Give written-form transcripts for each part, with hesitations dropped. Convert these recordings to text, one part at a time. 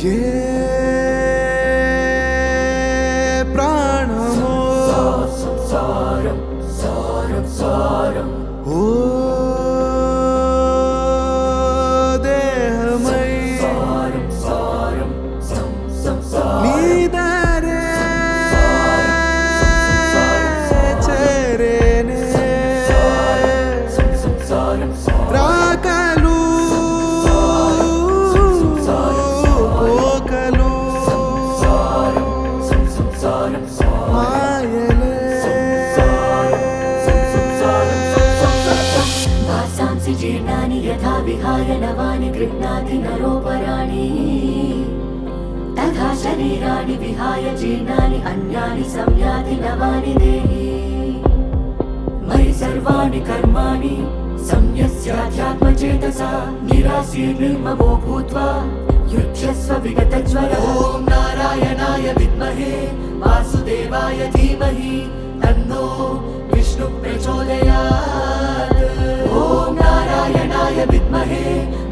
ఏ ప్రాణమో సారం సారం సారం ఓ దేహమై సారం సారం సంసారం నీదరే చేరేనే సంసారం రాకలు పోకలు సంసారం మాయలే వాసాంసి జీర్ణాని యథా విహాయ నవాని గృహ్ణాతి నరోపరాణి తథా శరీరాణి విహాయ జీర్ణాని అన్యాని సంయాతి నవాని దేహి మయి సర్వాణి కర్మాణి సంయస్యాధ్యాత్మచేతసా నిరాశీర్నిర్మమో భూత్వా యుధ్యస్వ విగతజ్వర ఓం నారాయణాయ విద్మహే వాసుదేవాయ ధీమహి తన్నో విష్ణు ప్రచోదయాత్ ఓం నారాయణాయ విద్మహే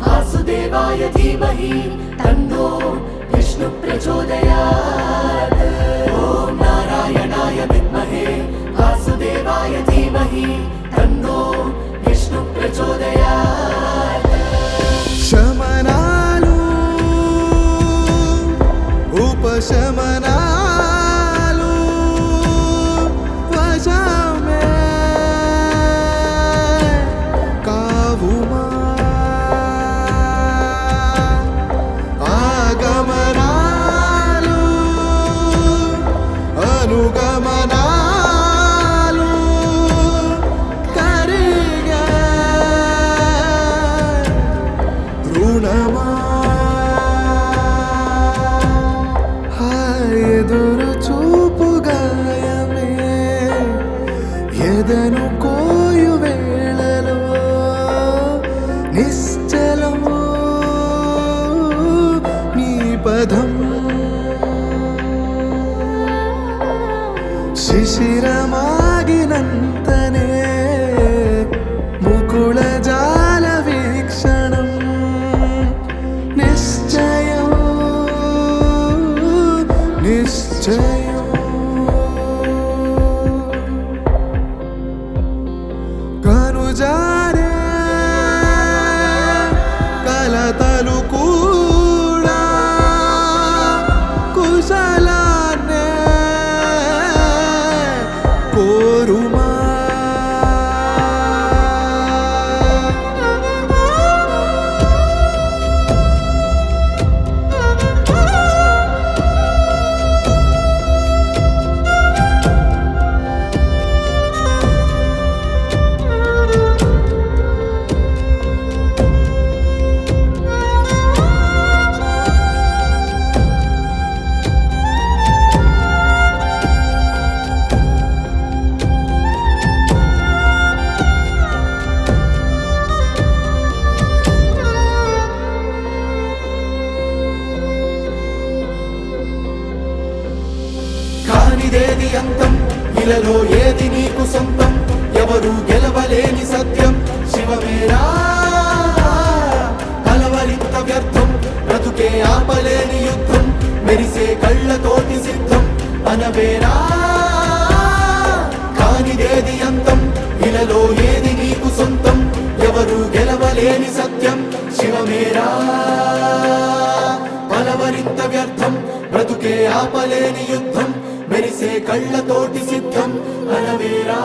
వాసుదేవాయ ధీమహి తన్నో విష్ణు ప్రచోదయాత్ ఓం నారాయణాయ విద్మహే వాసుదేవాయ ధీమహి తన్నో విష్ణు ప్రచోదయాత్ శమనాలు ఉపశమనాలు వశమే కావుమా ఆగమనాలు అనుగమనాలు కరిగే రుణమా ఎదురు చూపు గాయమే ఎదను కోయు వేళలో నిశ్చలము నీ పదం శిశిరమాగినంతనే ముకుళ జాల వీక్షణం నిశ్చయం నిశ్చయం కనుజారే కలతలు కూడా కుశలాన్నే కోరుమా కానిదేది అంతం ఇలలో ఏది నీకు సొంతం ఎవరు గెలవలేని సత్యం శివమేరా కలవరింత వ్యర్థం బ్రతుకే ఆపలేని యుద్ధం మెరిసే కళ్ళతోటి సిద్ధం అనవేరా కానిదేది అంతం ఇలలో ఏది నీకు సొంతం ఎవరు గెలవలేని సత్యం శివమేరా కలవరింత వ్యర్థం బ్రతుకే ఆపలేని యుద్ధం మెరిసే కళ్ళతోటి సిద్ధం అనవేరా